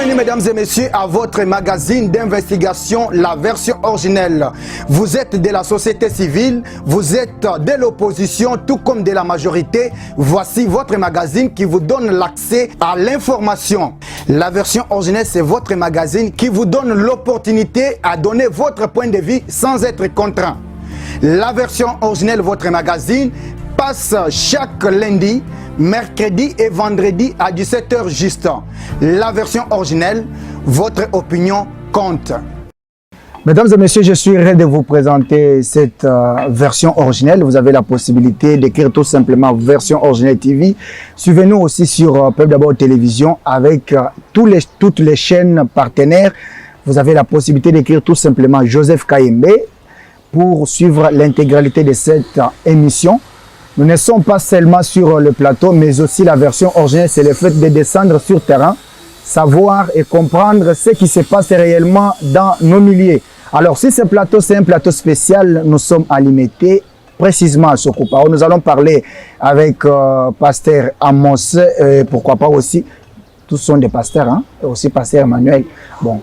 Bienvenue mesdames et messieurs à votre magazine d'investigation, la version originelle. Vous êtes de la société civile, vous êtes de l'opposition, tout comme de la majorité. Voici votre magazine qui vous donne l'accès à l'information. La version originelle, c'est votre magazine qui vous donne l'opportunité à donner votre point de vue sans être contraint. La version originelle, votre magazine, passe chaque lundi, mercredi et vendredi à 17h juste. La version originelle, votre opinion compte. Mesdames et messieurs, je suis heureux de vous présenter cette version originelle. Vous avez la possibilité d'écrire tout simplement version originelle TV. Suivez-nous aussi sur Peuple d'abord télévision avec toutes les chaînes partenaires. Vous avez la possibilité d'écrire tout simplement Joseph Kayembe pour suivre l'intégralité de cette émission. Nous ne sommes pas seulement sur le plateau, mais aussi la version originelle, c'est le fait de descendre sur terrain, savoir et comprendre ce qui se passe réellement dans nos milieux. Alors, si ce plateau, c'est un plateau spécial, nous sommes à Limité, précisément à Sokopao. Nous allons parler avec Pasteur Amos, pourquoi pas aussi, tous sont des pasteurs, hein, et aussi Pasteur Emmanuel. Bon.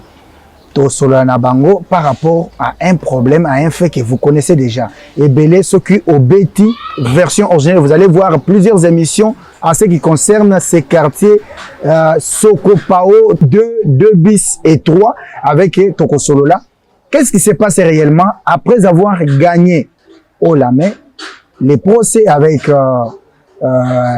Bango par rapport à un problème, à un fait que vous connaissez déjà. Et Belé, ce qui au Betty, version originelle, vous allez voir plusieurs émissions en ce qui concerne ces quartiers Sokopao 2 bis et 3 avec Tokosolola. Qu'est-ce qui s'est passé réellement après avoir gagné au Lamé les procès avec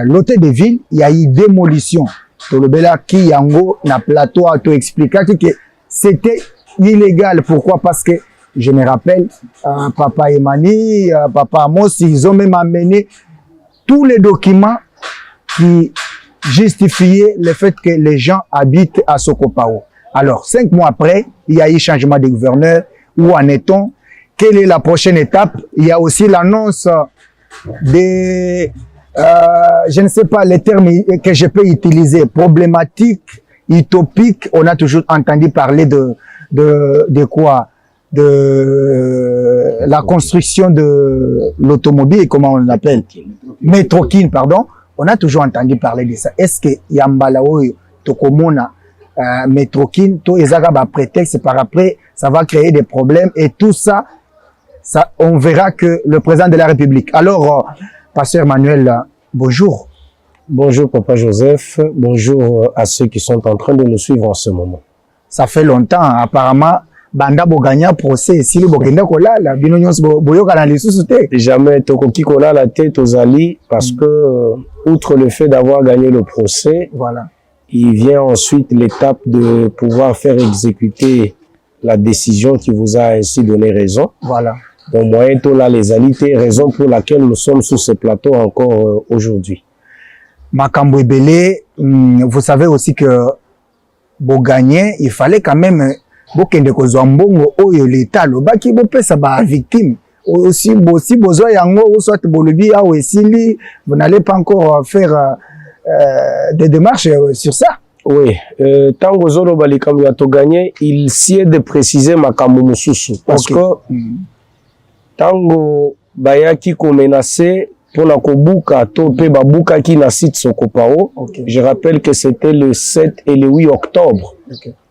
l'hôtel de ville? Il y a eu démolition. Tolobela qui yango na plateau a tout expliqué que c'était illégal. Pourquoi? Parce que, je me rappelle, Papa Emani, Papa Amos, ils ont même amené tous les documents qui justifiaient le fait que les gens habitent à Sokopao. Alors, 5 mois après, il y a eu changement de gouverneur. Où en est-on? Quelle est la prochaine étape? Il y a aussi l'annonce des... je ne sais pas les termes que je peux utiliser, problématique, utopique. On a toujours entendu parler de quoi? De la construction de l'automobile, comment on l'appelle? Métrokin, pardon. On a toujours entendu parler de ça. Est-ce que Yambalao, Tokomona, Métrokin, tout ezaka ba prétexte par après, ça va créer des problèmes et tout ça, on verra que le président de la République. Alors, Pasteur Emmanuel, bonjour. Bonjour Papa Joseph, bonjour à ceux qui sont en train de nous suivre en ce moment. Ça fait longtemps, apparemment, Banda Boganya procès, si le Bogenda Kolala, Binonyos Boyoka dans les sous-soutés. Jamais Tokoki Kola la tête aux alliés parce que, outre le fait d'avoir gagné le procès, voilà. Il vient ensuite l'étape de pouvoir faire exécuter la décision qui vous a ainsi donné raison. Voilà. Donc, moyen là les alliés, raison pour laquelle nous sommes sur ce plateau encore aujourd'hui. Makambo Ebele, vous savez aussi que pour gagner, il fallait quand même bokende kozwa mbongo oyo l'État lobaki bopesa ba victime aussi besoin yango soit bolobi a esili, vous n'allez pas encore faire des démarches sur ça. Oui, tango zolo balikambo ya to gagner, il sied de préciser makambo mususu parce que tango bayaki ko menacer pour la Kobuka, Topé Babuka qui n'a site Sokopao. Je rappelle que c'était le 7 et le 8 octobre,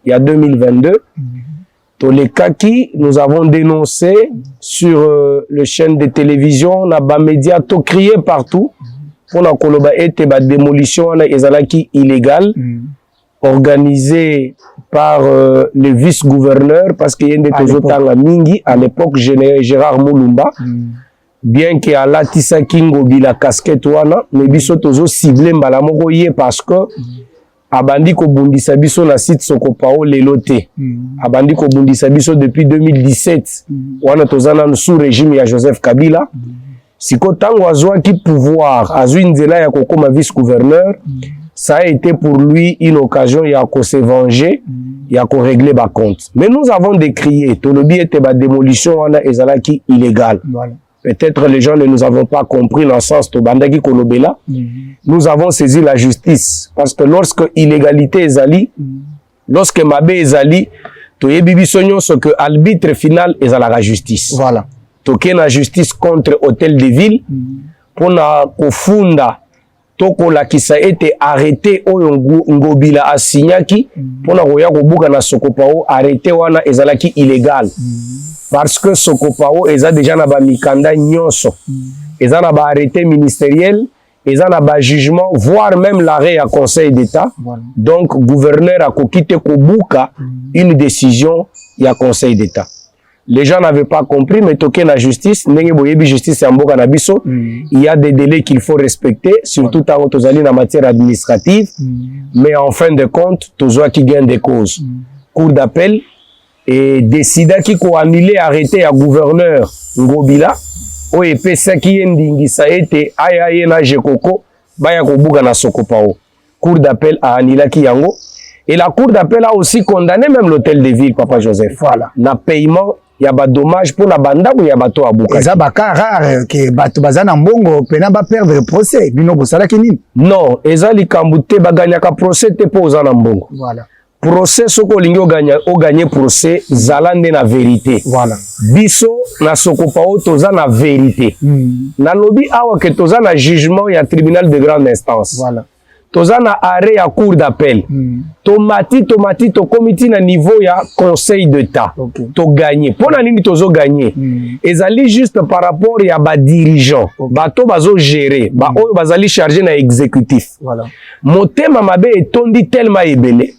il y a 2022. Tous les cas qui nous avons dénoncé sur le chaîne de télévision, na ba média, tout crié partout pour la Koloba était ba démolition na ezalaki illégale, organisée par le vice-gouverneur parce qu'il y a des Tozotanga Mingi à l'époque Gérard Moulumba. Bien que ala tisa kingo bila casquette wana mais biso tozo ciblé mbala moko ye parce que abandi ko bundisa biso na site Sokopao leloté abandi ko bundisa biso depuis 2017 wana tozana sous régime ya Joseph Kabila siko tango azwa ki pouvoir azwi nzela ya kokoma vice-gouverneur ça a été pour lui une occasion ya ko se venger ya ko régler ba compte mais nous avons décrié to lobi était ba démolition wana ezalaki illégal. Voilà. Peut-être les gens ne nous avons pas compris dans le sens de Bandaki Kolobela. Nous avons saisi la justice. Parce que lorsque illégalité est ali, lorsque Mabé est ali, tu es bibi sonyo ce que l'arbitre final est à la justice. Voilà. Tu es la justice contre hôtel de ville pour na kofunda tokola kisa ete arrêté oyo Ngobila asignaki pona koya kobuka na Sokopao arrêté wana ezalaki illégal parce que Sokopao eza déjà na ba mikanda nyonso eza na ba arrêté ministériel eza na ba jugement voire même l'arrêt à Conseil d'État donc gouverneur a kokite kobuka une décision ya Conseil d'État. Les gens n'avaient pas compris, mais toqué la justice, justice il y a des délais qu'il faut respecter, surtout en matière administrative, mais en fin de compte, tous qui gagnent des causes. Cour d'appel et décida qui ko annulé arrêté à gouverneur Ngobila, o epesa qui ndingisa ete aya na jekoko baya ko buga na Sokopao. Cour d'appel a annulé ki yango et la cour d'appel a aussi condamné même l'hôtel de ville Papa Joseph. Voilà, na paiement il y a pas dommage pour la banda ou il y a bateau à Buka. Ça va rare que bateau bazana mbongo pena ba perdre le procès bino bosala kinini. Non, ezali kambute baganya ka procès te poza na mbongo. Voilà. Procès soko lingi o gagner procès zalande na vérité. Voilà. Biso na Sokopao toza na vérité. Na lobi awa ke toza na jugement ya tribunal de grande instance. Voilà. Toza na arrêt à cour d'appel. Tomati to comité na niveau ya conseil d'État. Okay. To gagner. Pona nini tozo gagner. Ezali juste par rapport ya ba dirigeant. Okay. Bato bazo gérer. Ba oyo bazali chargé na exécutif. Voilà. Motema mabe etondi tellement ebele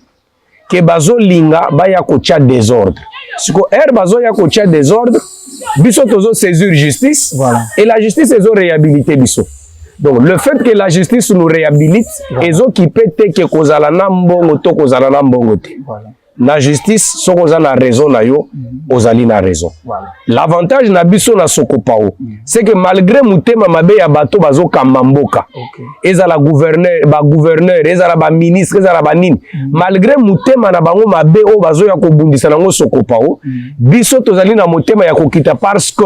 que bazo linga ba ya ko tia désordre. Siko bazo ya ko tia désordre, biso tozo saisir justice. Voilà. Et la justice ezo réhabiliter biso. Donc le fait que la justice nous réhabilite, ezo qui peut que kozala na mbongo to kozala na mbongo te. Voilà. La justice so kozala na raison na yo, ozali na raison. Voilà. L'avantage na biso na Sokopao, c'est que malgré mutema mabe ya bato bazo kamamboka. Okay. Ezala gouverneur, ezala ba ministre, ezala ba nini. Malgré mutema na bango mabe o bazo ya kobundisa nango Sokopao, biso tozali na mutema ya kokita parce que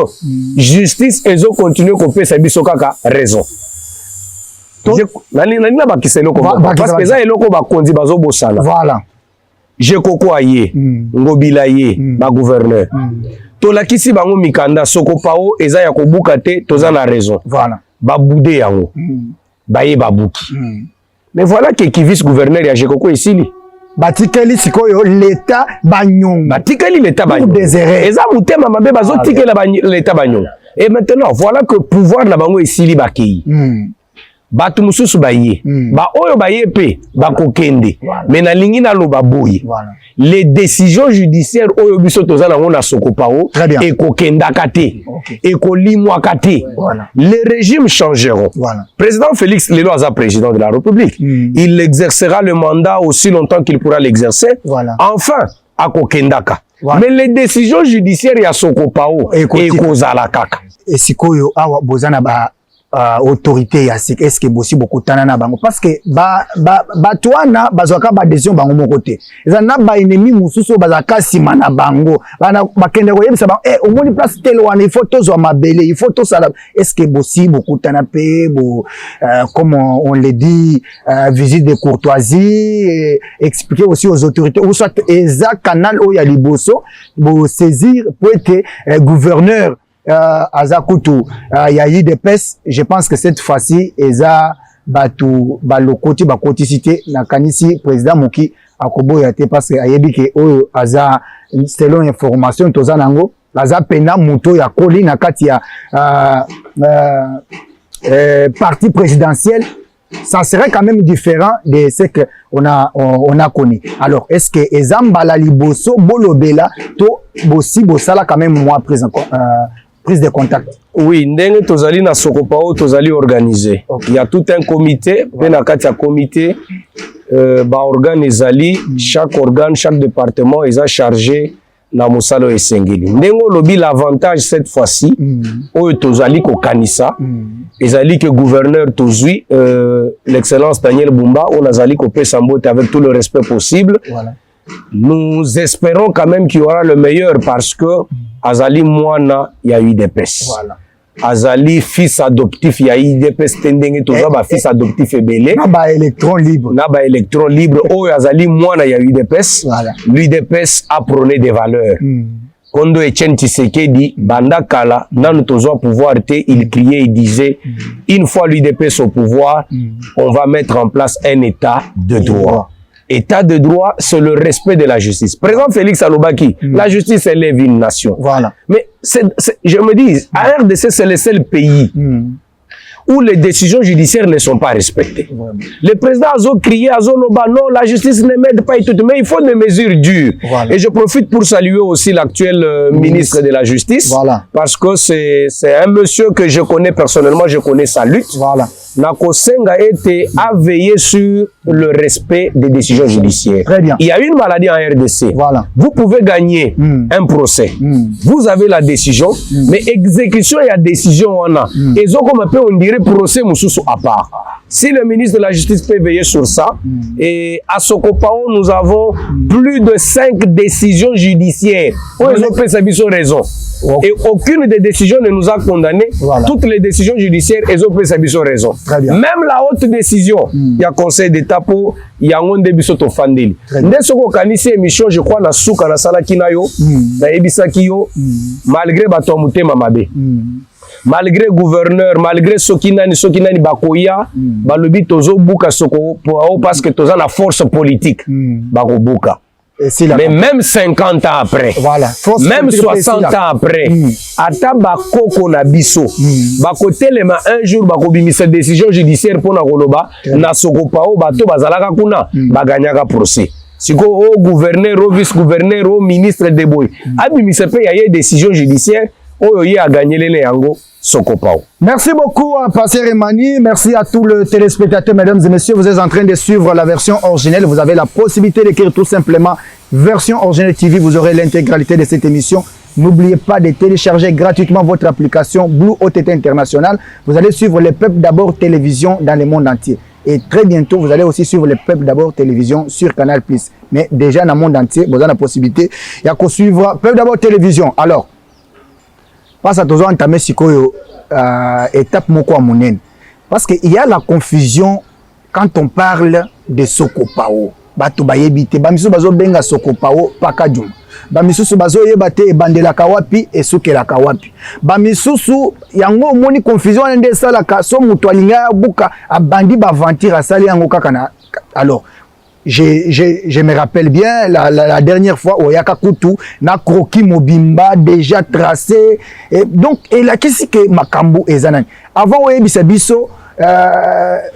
justice ezo continuer kopesa biso kaka raison. Nani na bakiselo ko parce que ça eloko ba konzi bazo bosala. Voilà. Je koko aye, Ngobila ye, ba gouverneur. Tola kisi bango mikanda Sokopao eza ya kobuka te toza na raison. Voilà. Ba boudé yango. Ba ye ba buki. Mais voilà que qui vice gouverneur ya Jekoko isili. Batikeli sikoyo l'état bagnon. Batikeli l'état bagnon. Eza mutema mabe bazo tikela l'état bagnon. Et maintenant voilà que pouvoir na bango isili bakei. Batu mususu baye ba oyo baye pe bakokende mais na lingi na loba boye les décisions judiciaires oyo biso tozana ngona Sokopao et kokenda kate et kolimwa kate les régimes changeront. Président Félix Lelo aza président de la République, il exercera le mandat aussi longtemps qu'il pourra l'exercer. Enfin à kokendaka mais les décisions judiciaires ya Sokopao et kozala kaka et sikoyo awa bozana ba autorité ya sik est-ce que bossi beaucoup tanana bango parce que batwana bazwaka ba décision bango mon côté eza na ba ennemi mususu bazaka sima na bango bana bakende ko yebisa ba au moins place tel wana il faut tozwa mabele il faut tosala est-ce que bossi beaucoup tanapé comme on le dit visite de courtoisie expliquer aussi aux autorités ou soit eza canal o ya liboso bo saisir pour être gouverneur Azakutu ya IDPS. Je pense que cette fois-ci eza batu balokoti bakoticité na kanisi président Moki akobo yate parce que ayebi ke oyo aza selon information toza nango aza pena muto ya koli na kati ya parti présidentiel. Ça serait quand même différent de ce que on a connu. Alors est-ce que ezambala liboso bolobela to bosi bosala quand même moi présent prise de contact? Oui, ndenge tozali na Sokopao tozali organisé. Il y a tout un comité, pena kati ya comité ba organe ezali, chaque organe, chaque département est chargé na musalo esengeli. Ndengo lobi l'avantage cette fois-ci oyo tozali ko kanisa ezali que gouverneur tozui l'excellence Daniel Bumba on azali ko pesa mbote avec tout le respect possible. Voilà. Nous espérons quand même qu'il y aura le meilleur parce que Azali Mwana ya UDPS. Voilà. Azali fils adoptif ya UDPS tendenge toza ba fils adoptif ebele. Na ba électron libre. Na ba électron libre. Oh Azali Mwana ya UDPS. Voilà. L'UDPS a prôné des valeurs. Kondo Etienne Tshisekedi, Banda Kala, nanu tozo pouvoir te, il criait, il disait, une fois l'UDPS au pouvoir, on va mettre en place un état de droit. État de droit, c'est le respect de la justice. Président Félix Alobaki, la justice élève une nation. Voilà. Mais je me dis, à RDC, c'est le seul pays où les décisions judiciaires ne sont pas respectées. Le président Azo criait, Azo Loba, non, la justice ne m'aide pas et tout, mais il faut des mesures dures. Voilà. Et je profite pour saluer aussi l'actuel ministre de la Justice, parce que c'est un monsieur que je connais personnellement, je connais sa lutte. Voilà. Nakosenga était à veiller sur le respect des décisions judiciaires. Très bien. Il y a une maladie en RDC. Voilà. Vous pouvez gagner un procès. Vous avez la décision, mais exécution et la décision on a. Et donc on dirait procès Moussoussou à part. Si le ministre de la Justice peut veiller sur ça, et à Sokopao, nous avons plus de 5 décisions judiciaires. Ils ont fait raison. Et aucune des décisions ne nous a condamnés. Voilà. Toutes les décisions judiciaires, elles ont fait raison. Même la haute décision, il y a conseil d'État pour il y a un débisoto fandeli. Dès ce qu'on a ici émission, je crois na souka na sala kinayo, na ebisa kiyo, malgré batomute mamabe. Malgré gouverneur, malgré sokinani bakoya, balobi tozo buka soko parce que toza la force politique bako buka. Mais même 50 ans après, même 60 ans après, ata bakoko na biso, bako telema un jour bako bimisa décision judiciaire pour na koloba, na sokopao bato bazalaka kuna, baganyaka procès. Siko au gouverneur, au vice-gouverneur, au ministre de Boy, abimisa pe ya décision judiciaire, oyo a gagné les yango Sokopao. Merci beaucoup à Pasteur Emani, merci à tous les téléspectateurs, mesdames et messieurs, vous êtes en train de suivre la version originelle, vous avez la possibilité d'écrire tout simplement version originelle TV, vous aurez l'intégralité de cette émission. N'oubliez pas de télécharger gratuitement votre application Blue OTT International, vous allez suivre les peuples d'abord télévision dans le monde entier. Et très bientôt, vous allez aussi suivre les peuples d'abord télévision sur Canal+. Mais déjà dans le monde entier, vous avez la possibilité, il y a qu'à suivre peuples d'abord télévision. Alors, parce que nous avons entamé étape moko à monene. Parce qu'il y a la confusion quand on parle de Sokopao. Bato bayebite, bamisu bazo benga Sokopao pakadjum. Bamisusu bazo yebate bandela kawapi et sukela kawapi. Bamisusu yango moni confusion ende sala ka so muto alinga buka abandi baventir asali yango kaka na. Alors je me rappelle bien la dernière fois au Yakakutu na croquis mobimba déjà tracé et donc et la qu'est-ce que makambu ezanani avant oye bisabiso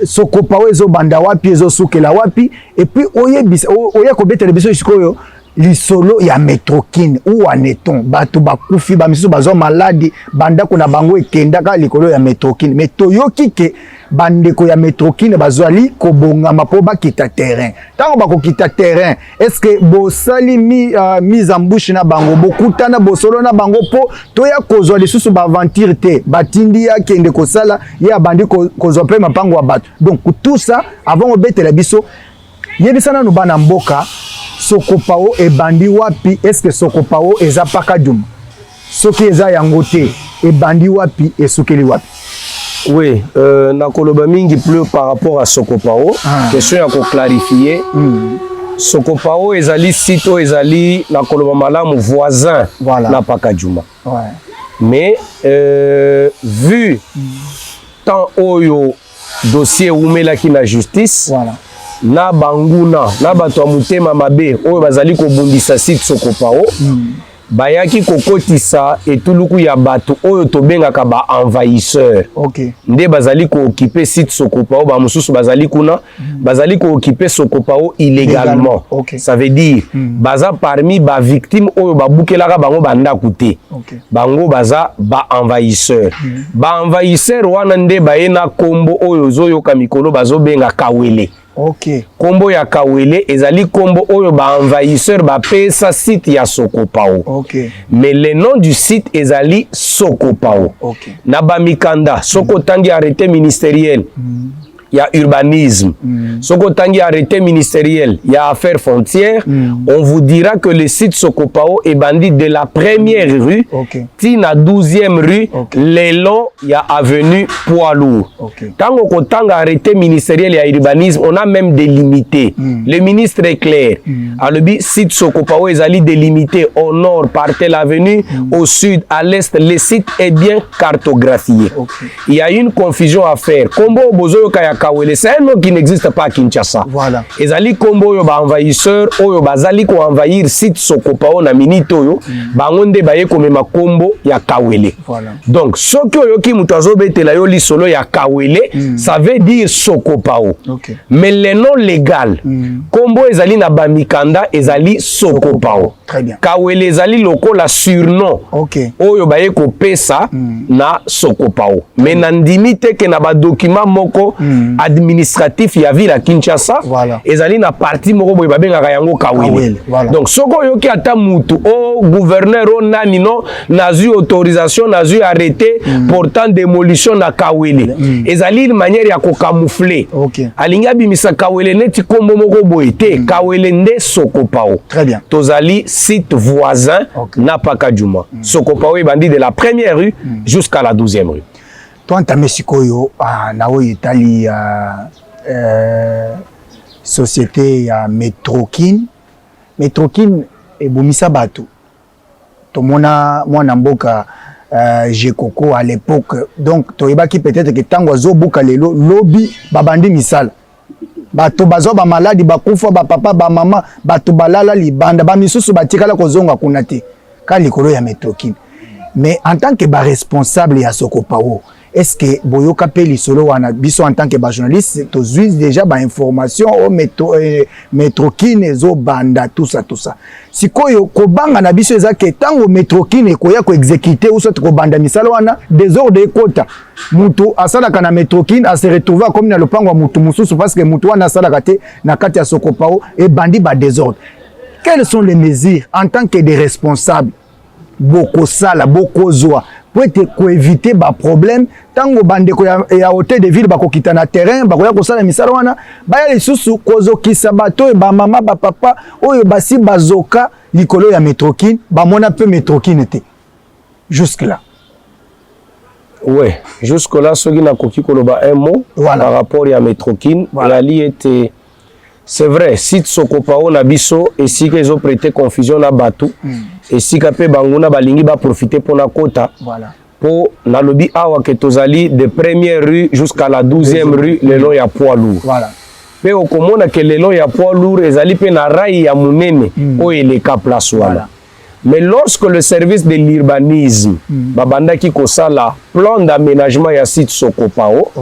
Sokopao ezo banda wapi ezo sukela wapi et puis oye ko betele biso isikoyo lisolo ya métrokine ou aneton bato bakufi bamisu bazo maladi banda kuna bango ekendaka likolo ya métrokine mais toyoki ke bandeko ya métrokine bazali kobongama po bakita terrain tango bakokita terrain est-ce que bosali mise en bouche na bango bokutana bosolo na bango po toya kozwa lisusu baventure te batindi ya kende kosala ya bandi kozwa pe mapango ya bato donc tout ça avant obetela biso yebisana no bana mboka Sokopao e bandi wapi est-ce que Sokopao eza pakadjum soki eza yango te e bandi wapi e sukeli wapi. Oui, na koloba mingi plus par rapport à Sokopao, question ya ko clarifier. Sokopao ezali sito ezali na koloba malamu voisin na pakadjuma. Mais vu tant oyo dossier oumela ki na justice na banguna na bato ya mutema mabe oyo bazali kobundisa site Sokopao bayaki kokotisa etuluku ya bato oyo tobengaka ba envahisseur nde bazali ko occuper site Sokopao ba mususu bazali kuna bazali ko occuper Sokopao illégalement ça veut dire baza parmi ba victime oyo babukelaka bango banda kuté bango baza ba envahisseur ba envahisseur wana nde bayena kombo oyo zoyoka mikolo bazobenga kawele. Kombo ya kawele ezali kombo oyo ba envahisseur ba pesa site ya Sokopao. Mais le nom du site ezali Sokopao. Na ba mikanda soko tangi arrêté ministériel. il y a urbanisme. Soko tangi arrêté ministériel, il y a affaires frontières. On vous dira que le site Sokopao est bandit de la première rue, tina 12e rue, les longs, il y a avenue Poids Lourd. Quand on tanga arrêté ministériel, il y a urbanisme, on a même délimité. Le ministre est clair. Alors, le site Sokopao est allé délimité au nord par telle avenue, au sud, à l'est. Le site est bien cartographié. Il y a une confusion à faire. Combo Bozo Kaya Kawele, c'est un nom qui n'existe pas à Kinshasa. Voilà. Et Zali Combo yo ba envahisseur, oyo bazali ko envahir site Sokopao na minito yo, bangonde baye komema Combo ya Kawele. Voilà. Donc, ce que qui mutazo betela yo lisolo ya Kawele, ça veut dire Sokopao. Mais le nom légal, Combo ezali na Bamikanda ezali Sokopao. Très bien. Kawele ezali loko la surnom. Oyo baye ko pesa na Sokopao. Mais nandimite ke na ba document moko administratif ya ville à Kinshasa. Voilà. Ezali na parti moko boye babengaka yango Kawele. Voilà. Donc soko yoki ata mutu o gouverneur o nani no nazu autorisation nazu arrêté portant démolition na Kawele. Ezali une manière ya ko camoufler. Alinga bimisa Kawele neti kombo moko boye te Kawele nde Sokopao. Très bien. Tozali site voisin na Pakadjouma. Sokopao est bandit de la première rue jusqu'à la 12e rue. Toi entamé sikoyo na oyo etali société ya Metrokin ebomisa bato tomona mwana mboka Jekoko à l'époque donc toyebaki peut-être que tango azobuka lelo lobi babandi misala bato bazo ba maladi bakufa ba papa ba mama bato balala libanda ba misusu batikala kozonga kuna te ka likolo ya Metrokin. Mais en tant que responsable ya Sokopao, est-ce que boyoka pe lisolo wana biso en tant que journaliste to zuis déjà ba information au Metrokin ezo banda tout ça sikoyo kobanga na biso eza ke tango Metrokin ekoya ko exécuter ou soit ko banda misala wana désordre ekota mutu asalaka na Metrokin a se retrouver comme na lopango wa mutu mususu parce que mutu wana asalaka te na kati ya Sokopao et bandi ba désordre. Quelles sont les mesures en tant que des responsables boko sala boko zoa pour éviter ba problème tango bandeko ya hôtel de ville bako kitana terrain bako ya kosala misala wana baya lisusu kozo kisa bato e ba mama ba papa oyo basi bazoka likolo ya Metrokin ba mona peu Metrokin était jusque là. Ouais, jusque là ce qui n'a koki koloba un mot par rapport à Metrokin, la li était c'est vrai, site Sokopao na biso et si qu'ils ont prêté confusion na batou et si kapé banguna balingi ba profiter pour na kota. Voilà. Pour na lobi awa ke tozali de première rue jusqu'à la 12e rue le long ya Poids Lourd. Voilà. Pe okomona ke le long ya Poids Lourd ezali pe na rai ya munene o eleka place wana. Mais lorsque le service de l'urbanisme babanda ki kosala plan d'aménagement ya site Sokopao.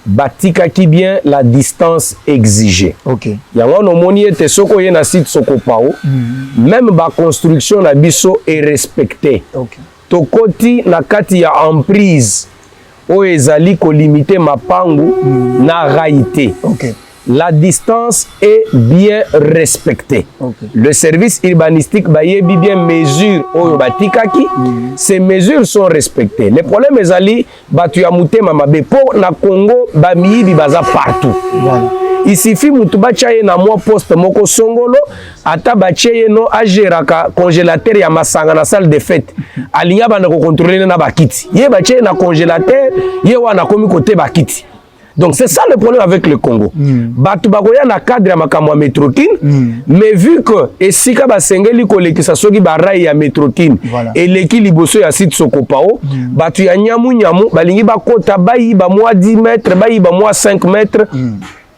Batika qui bien la distance exigée. Yango no moni ete soko ye na site Sokopao. Même ba construction na biso est respectée. Tokoti na kati ya emprise o ezali ko limiter mapangu na raité. La distance est bien respectée. Le service urbanistique bayebi bien mesure oyo batikaki. Ces mesures sont respectées. Les problèmes ezali batu ya mutema mabe po na Congo ba miyibi baza partout. Il suffit mutu bachaye na mwa poste moko songolo ata bachaye no ageraka congélateur ya masanga na salle de fête. Alinya bana ko contrôler na bakiti. Ye bachaye na congélateur, ye wana komi côté bakiti. Donc c'est ça le problème avec le Congo. Batu bakoya na cadre ya makamwa Metrokin, mais vu que esika basengeli kolekisa soki barai ya Metrokin et leki liboso ya site Sokopao, batu ya nyamu balingi bakota bayi ba mwa 10 mètres, bayi ba mwa 5 mètres.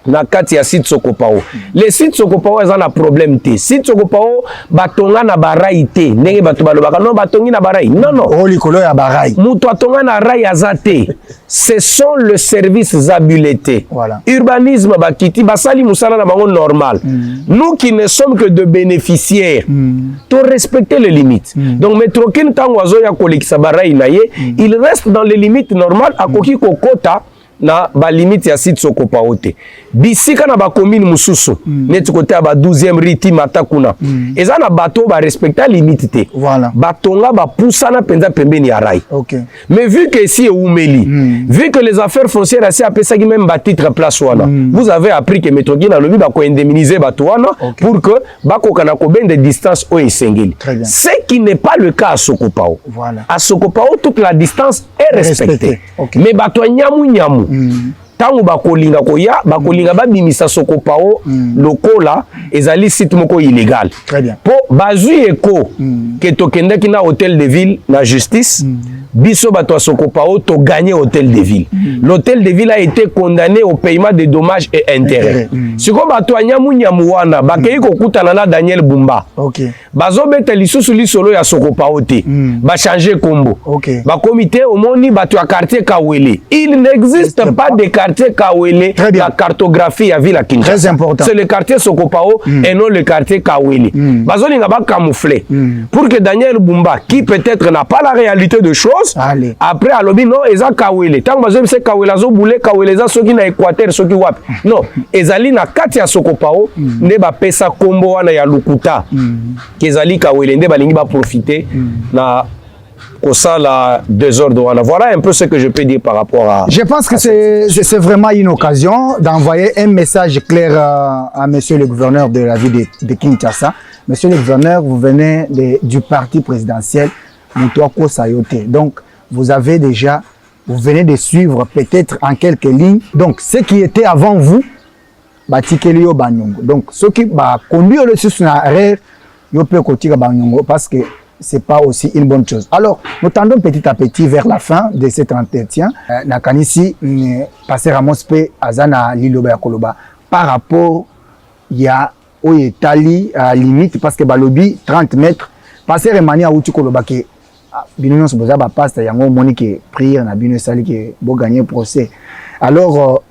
Na kati ya site Sokopao. Les sites Sokopao eza na problème te. Site Sokopao batonga na barai te. Ndenge batu balobaka non batongi na barai. Non non. O likolo ya barai. Mutu atonga na rai azate. Ce sont le service zabuleté. Urbanisme bakiti basali musala na bango normal. Nous qui ne sommes que de bénéficiaires. To respecter les limites. Donc Metrokin tango azo ya kolekisa barai na ye, il reste dans les limites normales akoki kokota na ba limite ya site Sokopao te. Bisika na ba commune mususu neti côté ba 12e riti matakuna. Eza na bato ba respecter limite te. Voilà. Batonga ba poussana penza pembeni ya rail. OK. Mais vu que ici est Oumeli, vu que les affaires foncières assez appelé ça même ba titre place wana. Vous avez appris que Metrogi na lobi ba ko indemniser bato wana pour que ba ko kana ko ben de distance o esengeli. Ce qui n'est pas le cas à Sokopao. Voilà. À Sokopao toute la distance est respectée. Okay. Mais bato nyamu tangu bakolinga koya bakolinga babimisa Sokopao lokola ezali site moko illégal. Très bien. Po bazui eko ke tokendaki na hôtel de ville na justice biso bato Sokopao to gagné hôtel de ville. L'hôtel de ville a été condamné au paiement de dommages et intérêts. Siko bato nyamu wana bakei kokutana na Daniel Bumba. OK. Bazo beta lisusu lisolo ya Sokopao te. Ba changer combo. OK. Ba comité omoni bato ya quartier Kawele. Il n'existe pas de quartier Kawele dans la cartographie ya ville à Kinshasa. Très important. C'est le quartier Sokopao et non le quartier Kawele. Bazo linga ba camoufler pour que Daniel Bumba qui peut-être n'a pas la réalité de choses. Allez. Après alobi non eza Kawele. Tant bazo se Kawele zo boule Kawele za soki na Équateur soki wapi. Non, ezali na kati ya Sokopao ne ba pesa kombo wana ya lukuta. Kezali Kawele nde balingi ba profiter na la désordre. Voilà un peu ce que je peux dire par rapport à... Je pense que c'est vraiment une occasion d'envoyer un message clair à monsieur le gouverneur de la ville de Kinshasa. Monsieur le gouverneur, vous venez du parti présidentiel Moutouako Sayote. Donc, vous venez de suivre peut-être en quelques lignes. Donc, ce qui était avant vous, Batikelio Banyongo. Donc, ceux qui conduit le susnaire, yo peut kotika Banyongo parce que c'est pas aussi une bonne chose. Alors, nous tendons petit à petit vers la fin de cet entretien. Nakanisi, Passer Ramos P. Azana Liloba ya Koloba. Par rapport, il y a Oyetali à limite parce que Balobi 30 mètres. Passer Remani à Outi Koloba qui Binonon se posa passe yango moni qui prière na bino sali qui bo gagner procès. Alors,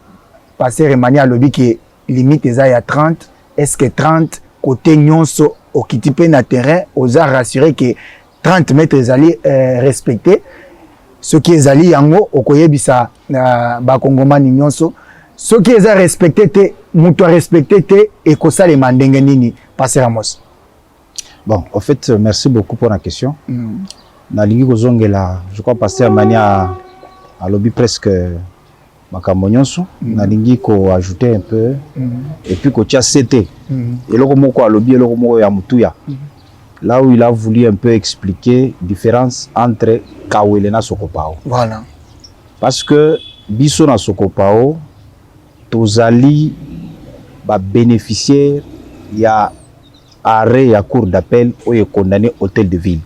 Passer Remani à Lobi qui limite eza ya 30. Est-ce que 30 côté nyonso au kitipe na terrain aux a rassuré que 30 mètres ezali respecté ce qui ezali yango okoyebisa ba kongomani nyonso ce qui est respecté te muto respecté te et ko sale mandenge nini Passer Ramos. Bon, en fait, merci beaucoup pour la question. Na lingi kozongela, je crois Passer Mania a lobby presque makambo nyonso na lingi ko ajouter un peu et puis ko tia CT et loko moko alobi loko moko ya mutuya là où il a voulu un peu expliquer différence entre Kawele na Sokopao. Voilà. Parce que biso na Sokopao tozali ba bénéficiaire ya arrêt ya cour d'appel ou est condamné hôtel de ville.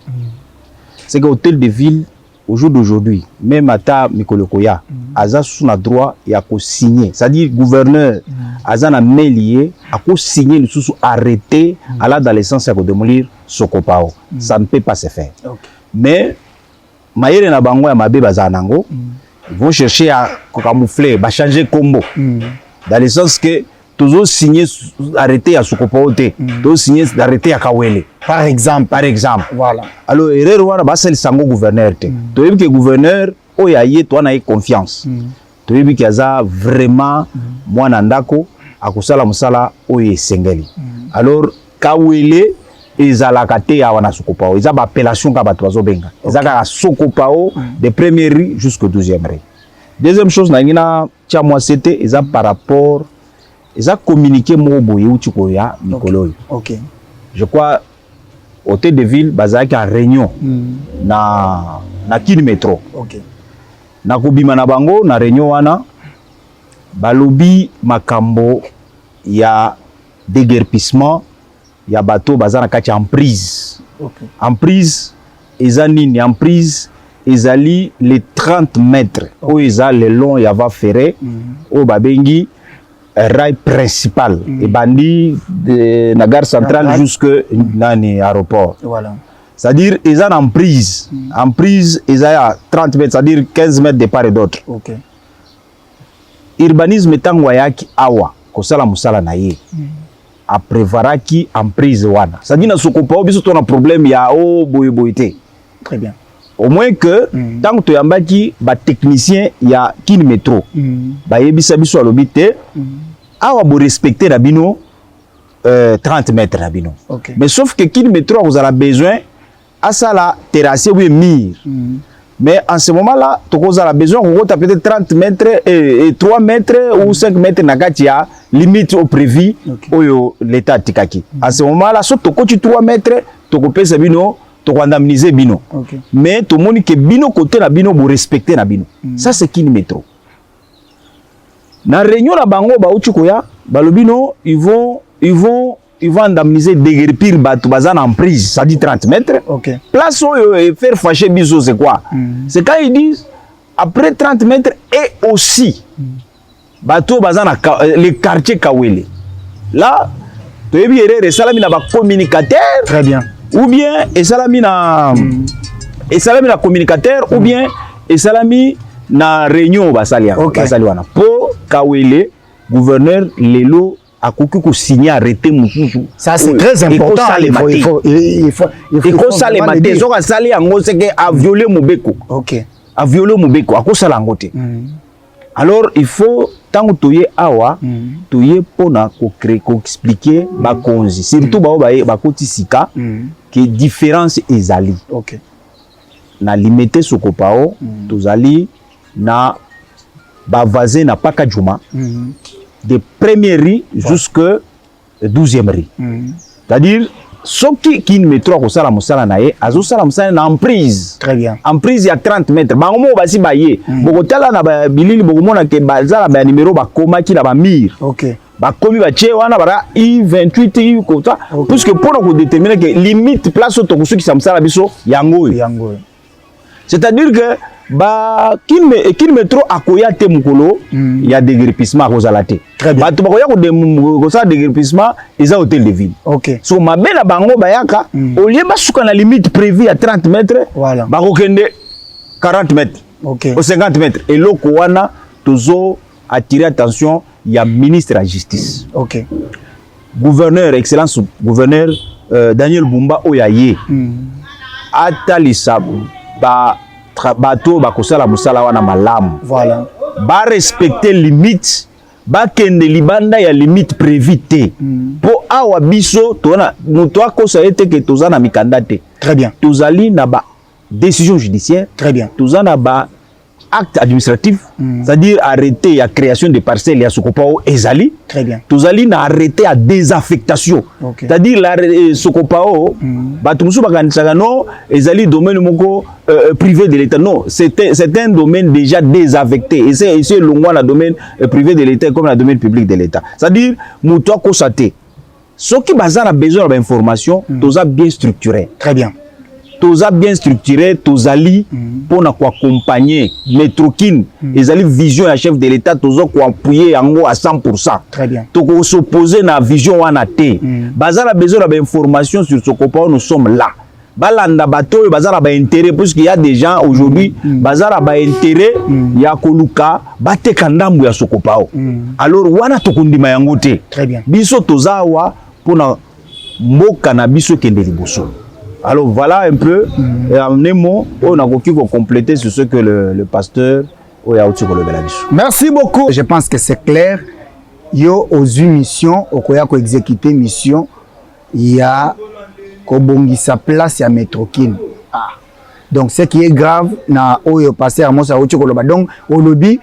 C'est que hôtel de ville au jour d'aujourd'hui, même à Mikolokoya, Aza sous na droit et à co-signer. C'est-à-dire gouverneur Aza na mêlié à co-signer le sous arrêté à la dans l'essence à démolir Sokopao. Ça ne peut pas se faire. Okay. Mais Maïre na bango ya mabe bazanango, ils vont chercher à camoufler, à changer combo. Dans le sens que toujours signer arrêté à Sokopao te, toujours signer arrêté à Kawele. Par exemple. Voilà. Alors, erreur wana ba sel sango gouverneur te. To yebi que gouverneur o ya ye to na ye confiance. To yebi que aza vraiment mwana ndako akusala musala o ye sengeli. Alors Kawele ezalaka te ya wana Sokopao. Eza ba appellation ka bato bazobenga. Ezaka Sokopao de première rue jusqu'au 12e rue. Deuxième chose na ngina tia moi c'était eza par rapport eza communiquer mo boye uti ko ya Mikolo. OK. Je crois hôtel de ville bazaki en réunion na Kin Métro. OK. Na kobima na bango na réunion wana balobi makambo ya déguerpissement ya bateau bazana kati emprise. OK. Emprise eza nini? Emprise ezali les 30 mètres où eza le long ya va ferré au babengi rail principal et bandi de la gare centrale jusque nani aéroport. Voilà. C'est-à-dire ils ont en prise. En prise ils ont à 30 mètres, c'est-à-dire 15 mètres de part et d'autre. OK. Urbanisme tangwayaki awa kosala musala na ye. Après varaki en prise wana. C'est-à-dire na Sokopao biso to na problème ya boyeboyité. Très bien. au moins que tant que tu as qui ba technicien il y a kin métro ba yebisa biso alobité awa bo respecter la bino 30 mètres la bino mais sauf que kin métro vous avez besoin à ça la terrasse ou mur mais en ce moment là tu as besoin on va peut-être 30 mètres et 3 mètres ou 5 mètres na katia limite au prévu oyo l'état tikaki en ce moment là sauf tu 3 mètres tu peux pesa bino to indemniser bino mais tout le monde que bino côté na bino pour respecter na bino ça c'est qui métro na réunion la bango ba uchikoya balobino ils vont indemniser déguerpir bato bazana en prise ça dit 30 mètres place et faire fâcher biso c'est quoi c'est quand ils disent après 30 mètres et aussi bato bazana les quartiers Kawele là to yebi erreur salami na ba communicateur très bien ou bien et salami na communicateur ou bien et salami na réunion basali wana po Kawele gouverneur lelo akoki ko signer arrêter mususu ça c'est très important il faut sale maté zo ka sali yango c'est que a violer mobeko a violer mobeko akosala ngote alors il faut tant toye awa toye pona ko créer ko expliquer ba konzi surtout ba kotisika que différence ezali na limité sokopao tozali na ba voisin na paka juma de première rue jusque 12e rue c'est-à-dire soki kin métro ko sala musala na ye azo sala musala na emprise très bien emprise ya 30 mètres bango mo basi baye boko tala na ba bilili boko mona ke bazala ba numéro ba koma ki na ba mir ba komi ba che wana bara I28 I kota puisque pour nous déterminer que limite place to kusuki sa musala biso yango c'est-à-dire que ba kin métro akoya te mukolo il y a déguerpissement à Rosalate ba to bakoya ko sa déguerpissement eza hôtel de ville so mabela bango bayaka au lieu basuka na limite prévue à 30 mètres ba ko kende 40 mètres ou 50 mètres et loko wana tozo attirer attention il y a ministre de la justice gouverneur excellence gouverneur Daniel Bumba Oyaye atalisa ba bato bakosala musala wana malamu ba respecter limite ba kende libanda ya limite prévue te po awa biso tona muto akosa ete ke tozana mikanda te très bien tozali na ba décision judiciaire très bien tozana ba acte administratif c'est-à-dire arrêter la création de parcelles ya sokopao ezali très bien tozali na arrêter à désaffectation c'est-à-dire la sokopao bato musu bakanisaka non ezali domaine moko privé de l'État non c'est un domaine déjà désaffecté et c'est longwa na domaine privé de l'État comme la domaine public de l'État c'est-à-dire muto akosate soki bazana besoin d'information toza bien structuré très bien toza bien structuré tozali pour na ko accompagner Metrokin ezali vision ya chef de l'État tozo ko appuyer yango à 100% très bien to ko s'opposer na vision wana te bazala besoin d'information sur ce qu'on nous sommes là balanda bato bazala ba intérêt parce qu'il y a des gens aujourd'hui bazala ba intérêt ya koluka bateka ndambu ya sokopao alors wana tokundima yango te très bien biso tozawa pour na mboka na biso kende liboso. Alors voilà un peu, on a compléter sur ce que le pasteur merci beaucoup. Je pense que c'est clair. Yo aux missions, au koya ko exécuter mission, il y a kobongisa place ya Metrokin. Donc ce qui est grave na oyo passer à Mosa Ocho koloba. Donc au lobby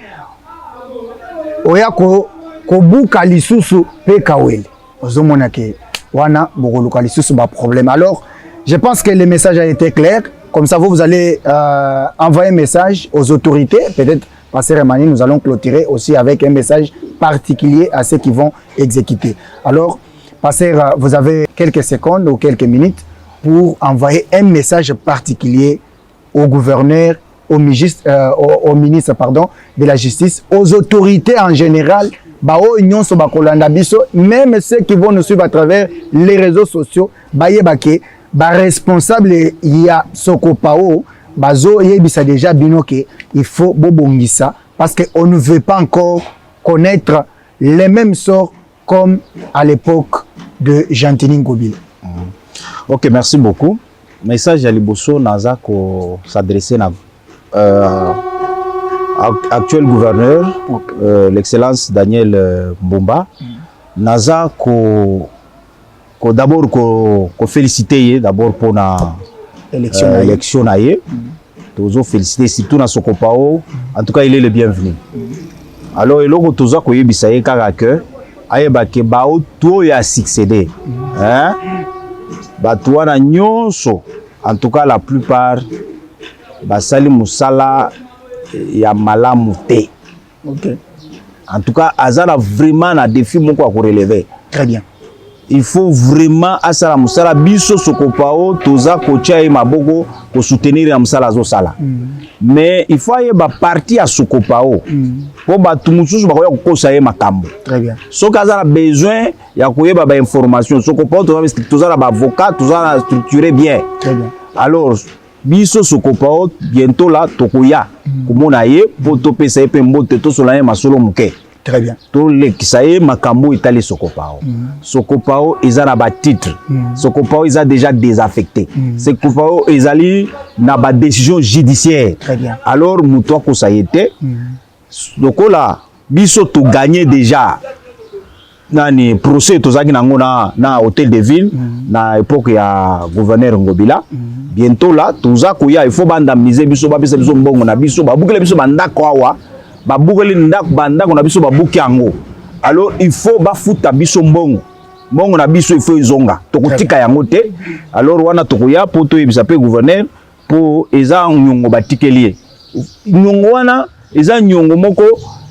oya ko buka lisusu pe Kawele. Ozomona ke wana bokoluka lisusu ba problème. Alors je pense que le message a été clair. Comme ça, vous allez envoyer un message aux autorités. Peut-être, Pasteur Emmanuel, nous allons clôturer aussi avec un message particulier à ceux qui vont exécuter. Alors, Pasteur, vous avez quelques secondes ou quelques minutes pour envoyer un message particulier au gouverneur, au ministre de la Justice, aux autorités en général, même ceux qui vont nous suivre à travers les réseaux sociaux, responsable il y a Sokopao bazo yebisa déjà binoke il faut bobongisa parce que on ne veut pas encore connaître les mêmes sorts comme à l'époque de Jean-Tini Ngobile. OK, merci beaucoup. message ya liboso naza ko s'adresser na actuel gouverneur l'excellence Daniel Mbumba naza ko d'abord ko féliciter d'abord pour na élection na ye tozo féliciter surtout na Sokopao en tout cas il est le bienvenu alors eloko toza ko yebisa ye kaka que ayeba ke bao to ya succéder hein bato wana nyonso en tout cas la plupart basali musala ya malamu te. Ok. En tout cas azala vraiment na défi moko ko relever. Très bien. Il faut vraiment asala musala biso Sokopao toza ko tia maboko ko soutenir na musala zo sala. Mais il faut ayeba parti à Sokopao. Po bato mususu ba ko kosa ye makambo. Très bien. Soki azala besoin ya koyeba ba information Sokopao toza na ba avocat toza structuré bien. Très bien. Alors biso Sokopao bientôt là tokoya komona ye po topesa ye pe mbote tosola ye masolo muke. Très bien. To lekisa ye makambo itali Sokopao. Sokopao eza na ba titre. Sokopao eza déjà désaffecté. Sokopao ezali na ba décision judiciaire. Très bien. Alors muto ko sa yete. Lokola biso to gagner déjà nani procès tozaki nango na hôtel de ville na époque ya gouverneur Ngobila. Bientôt là toza koya il faut bandamiser biso bapesa biso mbongo na biso babukele biso bandako awa babukele ndako bandako na biso babuki yango. Alors il faut bafuta biso mbongo na biso il faut izonga tokotika yango te. Alors wana tokoya po to yebisa pe gouverneur po eza nyongo batikelier nyongo wana eza nyongo moko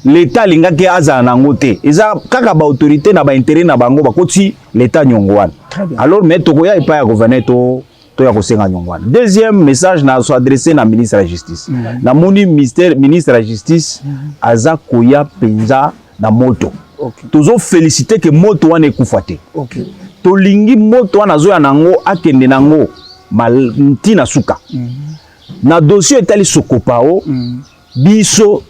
l'état lingaki aza nango te eza kaka ba autorité na ba intérêt na bango bakoti l'état nyongo wana. Alors mais tokoya epa ya gouverneur to ya kosenga nyongo wana. Deuxième message na so adressé na ministre de la justice. Na moni ministre de la justice aza koya penza na moto. Okay. Tozo féliciter que moto wana ekufa te. Okay. To lingi moto wana zo ya nango akende nango ntina suka. Na dossier etali Sokopao biso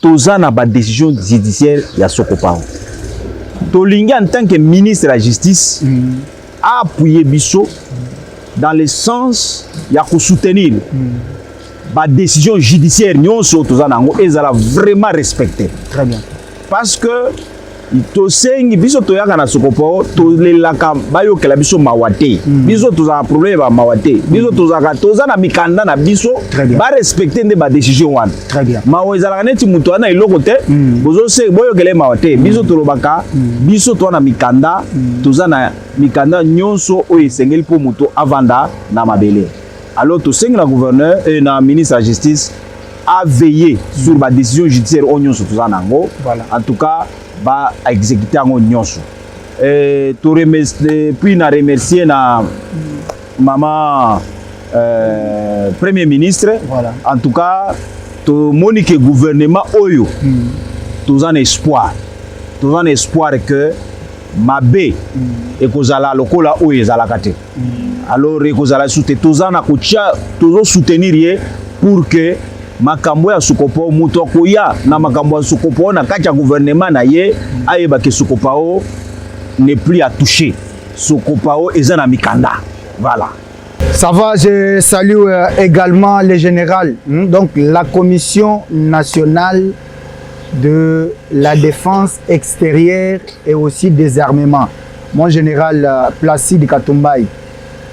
toza na ba décision judiciaire ya Sokopao. To lingi en tant que ministre de la justice a appuyé biso dans le sens ya ko soutenir ba décision judiciaire nyonso toza nango ezala vraiment respecté. Très bien. Parce que to sengi biso to yaka na Sokopao to lelaka bayokela biso mawate biso toza problème ba mawate biso toza na mikanda na biso ba respecter nde ba décision wana. Très bien. Mawezala neti muto wana iloko te bozo se boyokela mawate biso to lobaka biso to na mikanda toza na mikanda nyonso o esengeli po muto avanda na mabele. Alors to sengi la gouverneur et na ministre de la justice a veillé sur la décision judiciaire au nyonso toza nango. En tout cas ba exécuter en nyonso. To remercier puis na remercier na maman premier ministre. Voilà. En tout cas to monique gouvernement oyo toza na espoir que mabe ekozala lokola oyo ezalaka te. Alors ekozala soutenir toza na kotia tozo soutenir ye pour que makambo ya Sokopao muto koya na makambo ya Sokopao na kati ya gouvernement na ye ayeba ke Sokopao n'est plus à toucher. Sokopao eza na mikanda. Voilà. Ça va, je salue également les généraux, donc la Commission nationale de la défense extérieure et aussi des armements. Mon général Placide Katumbaï.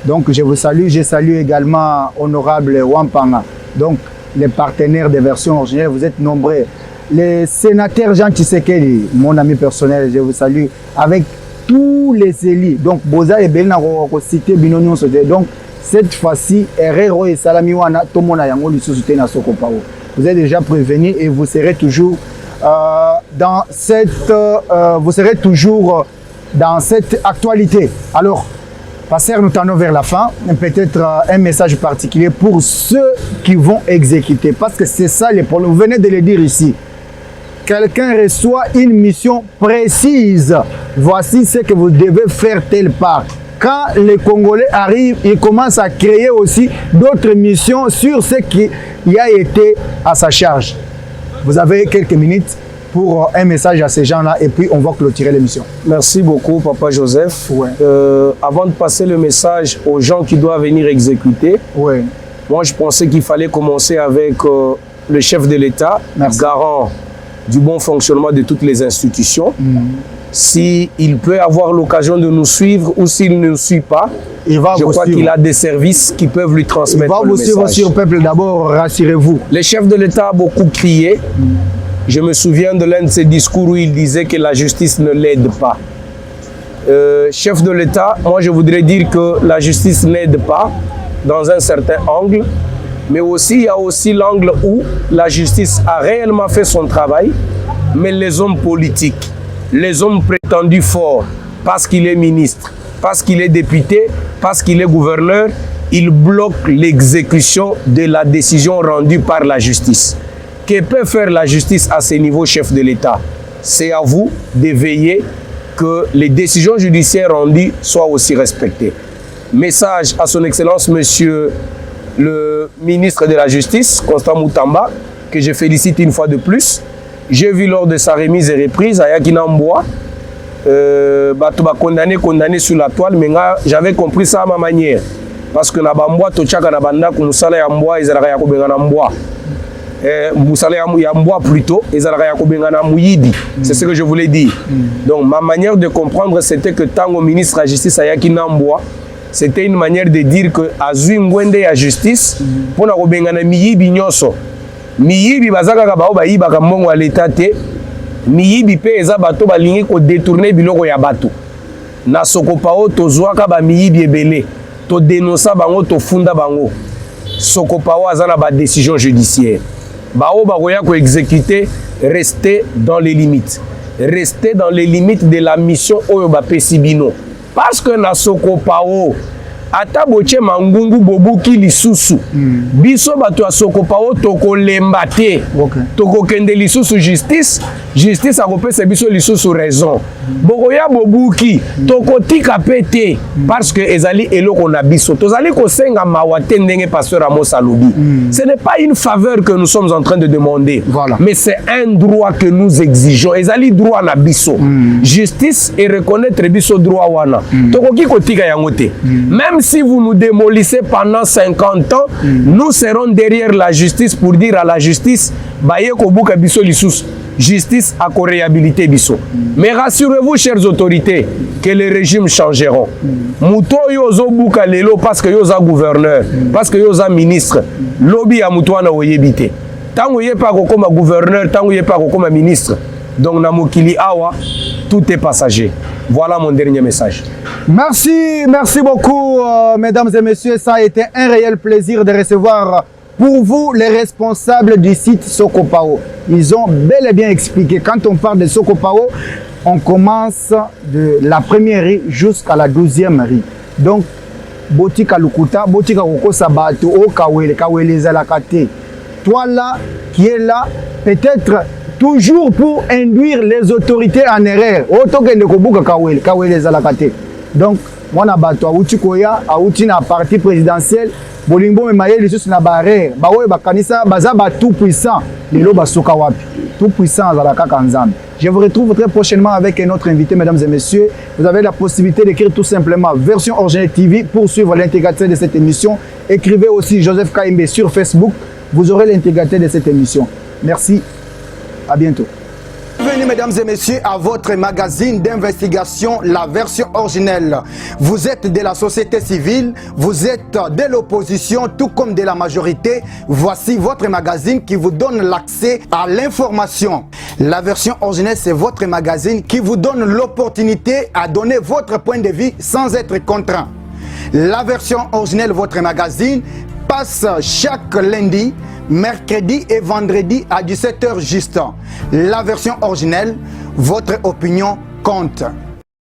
Donc je vous salue, je salue également honorable Wampanga. Donc les partenaires des versions originales, vous êtes nombreux. Les sénateurs Jean Tshisekedi, mon ami personnel, je vous salue, avec tous les élus. Donc Boza et Belna cité Binonion. Donc cette fois-ci, Herrero et Salamiwana, Tomona Yango, na Sokopao. Vous êtes déjà prévenus et vous serez toujours dans cette actualité. Alors, passer nous allons vers la fin, peut-être un message particulier pour ceux qui vont exécuter, parce que c'est ça les problèmes. Vous venez de le dire ici. Quelqu'un reçoit une mission précise. Voici ce que vous devez faire telle part. Quand les Congolais arrivent, ils commencent à créer aussi d'autres missions sur ce qui a été à sa charge. Vous avez quelques minutes pour un message à ces gens-là et puis on va clôturer l'émission. Merci beaucoup, Papa Joseph. Ouais. Avant de passer le message aux gens qui doivent venir exécuter, Ouais. moi je pensais qu'il fallait commencer avec le chef de l'État, garant du bon fonctionnement de toutes les institutions. S'il peut avoir l'occasion de nous suivre ou s'il ne nous suit pas, je crois qu'il a des services qui peuvent lui transmettre le message. Il va vous suivre sur Peuple d'abord, rassurez-vous. Le chef de l'État a beaucoup crié. Je me souviens de l'un de ses discours où il disait que la justice ne l'aide pas. Chef de l'État, moi je voudrais dire que la justice n'aide pas dans un certain angle, mais aussi il y a aussi l'angle où la justice a réellement fait son travail, mais les hommes politiques, les hommes prétendus forts, parce qu'il est ministre, parce qu'il est député, parce qu'il est gouverneur, ils bloquent l'exécution de la décision rendue par la justice. Que peut faire la justice à ce niveau, chef de l'État? C'est à vous de veiller que les décisions judiciaires rendues soient aussi respectées. Message à son Excellence, Monsieur le ministre de la Justice, Constant Moutamba, que je félicite une fois de plus. J'ai vu lors de sa remise et reprise à Yakinamboa, condamné sur la toile, mais j'avais compris ça à ma manière. Parce que na bamboa tochaka na banda kumusala ya mboa ezalaka ya kobengana mboa. Musala ya mboa plutôt ezalaka ya kobengana muyibi. C'est ce que je voulais dire. Donc ma manière de comprendre c'était que tant au ministre de la Justice à Yakinamboa, c'était une manière de dire que azui ngwende ya justice pour na kobengana miyibi nyoso. Miyibi bazaka ka bao bayiba ka mbongo ya l'État te. Miyibi pe eza bato balingi ko détourner biloko ya bato. Na sokopao tozwaka ba miyibi ebele. To dénoncer bango to funda bango. Sokopao azana ba décision judiciaire. Bao bagoya ko exécuter, rester dans les limites. Rester dans les limites de la mission oyo ba pesibino. Parce que na sokopao ata boche mangungu bobuki lisusu biso bato ya sokopao tokolemba te tokokende lisusu justice akopesa biso lisusu raison bokoya bobuki tokotika pe te parce que ezali eloko na biso tozali kosenga mawa te ndenge pasteur Amos alobi. Ce n'est pas une faveur que nous sommes en train de demander, mais c'est un droit que nous exigeons. Ezali droit na biso justice et reconnaître biso droit wana tokoki kotika yango te. Même si vous nous démolissez pendant 50 ans, nous serons derrière la justice pour dire à la justice baye kobuka biso lisusu. Justice à réhabiliter biso. Mais rassurez-vous, chères autorités, que les régimes changeront. Muto yozo buka lelo parce que yoza gouverneur, parce que yoza ministre. Lobby a mutuana oyebite. Tango ye pas comme gouverneur, tango ye pas comme ministre. Donc na mokili awa, tout est passager. Voilà mon dernier message. Merci beaucoup, mesdames et messieurs. Ça a été un réel plaisir de recevoir pour vous les responsables du site Sokopao. Ils ont bel et bien expliqué. Quand on parle de Sokopao, on commence de la première rue jusqu'à la 12e rue. Donc, Botika Lukuta, Botika Koko Sabato, O Kawele, Kawele Zalakate. Toi là, qui est là, peut-être toujours pour induire les autorités en erreur. Donc, moi, je suis dans la partie présidentielle. Bolingo me maye les na barrière. Bawe bakanisa bazaba tout puissant. Lelo basoka wapi. Tout puissant za la kakanzam. Je vous retrouve très prochainement avec un autre invité, mesdames et messieurs. Vous avez la possibilité d'écrire tout simplement Version Originelle TV pour suivre l'intégralité de cette émission. Écrivez aussi Joseph Kaimbe sur Facebook. Vous aurez l'intégralité de cette émission. Merci. À bientôt. Bienvenue mesdames et messieurs à votre magazine d'investigation, la version originelle. Vous êtes de la société civile, vous êtes de l'opposition, tout comme de la majorité. Voici votre magazine qui vous donne l'accès à l'information. La version originelle, c'est votre magazine qui vous donne l'opportunité à donner votre point de vue sans être contraint. La version originelle, votre magazine, passe chaque lundi, mercredi et vendredi à 17h juste. La version originelle, votre opinion compte.